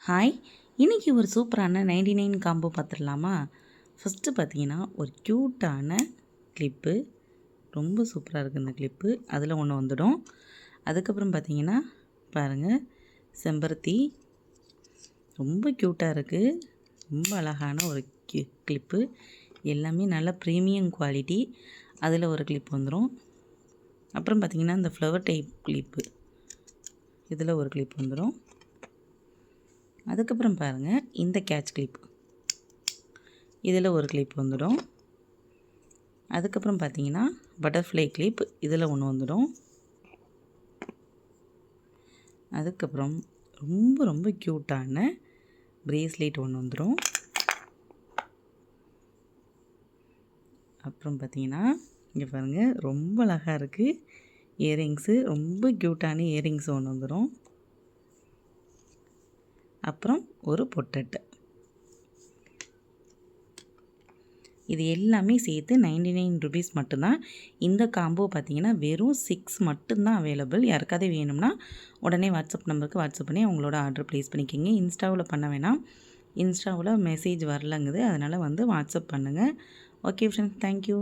Hi, இன்றைக்கி ஒரு சூப்பரான 99 காம்போ பார்த்துடலாமா? ஃபஸ்ட்டு பார்த்தீங்கன்னா ஒரு க்யூட்டான கிளிப்பு, ரொம்ப சூப்பராக இருக்குது இந்த கிளிப்பு. அதில் ஒன்று வந்துடும். அதுக்கப்புறம் பார்த்தீங்கன்னா பாருங்கள், செம்பருத்தி ரொம்ப க்யூட்டாக இருக்குது. ரொம்ப அழகான ஒரு கிளிப்பு. எல்லாமே நல்ல ப்ரீமியம் குவாலிட்டி. அதில் ஒரு கிளிப் வந்துடும். அப்புறம் பார்த்திங்கன்னா இந்த ஃப்ளவர் டைப் கிளிப்பு, இதில் ஒரு கிளிப் வந்துடும். அதுக்கப்புறம் பாருங்கள், இந்த கேட்ச் கிளிப், இதில் ஒரு கிளிப் வந்துடும். அதுக்கப்புறம் பார்த்தீங்கன்னா பட்டர்ஃப்ளை கிளிப், இதில் ஒன்று வந்துடும். அதுக்கப்புறம் ரொம்ப ரொம்ப க்யூட்டான பிரேஸ்லெட் ஒன்று வந்துடும். அப்புறம் பார்த்தீங்கன்னா இங்கே பாருங்கள், ரொம்ப அழகாக இருக்குது. இயரிங்ஸு, ரொம்ப க்யூட்டான இயரிங்ஸ் ஒன்று வந்துடும். அப்புறம் ஒரு பொட்டெட்டு. இது எல்லாமே சேர்த்து 99 ருபீஸ் மட்டும்தான். இந்த காம்போ பார்த்தீங்கன்னா வெறும் 6 மட்டும்தான் அவைலபிள். யாருக்காவது வேணும்னா உடனே வாட்ஸ்அப் நம்பருக்கு வாட்ஸ்அப் பண்ணி அவங்களோட ஆர்டர் ப்ளேஸ் பண்ணிக்கோங்க. இன்ஸ்டாவில் பண்ண வேணாம், இன்ஸ்டாவில் மெசேஜ் வரலங்குது. அதனால் வாட்ஸ்அப் பண்ணுங்கள். Okay friends, thank you.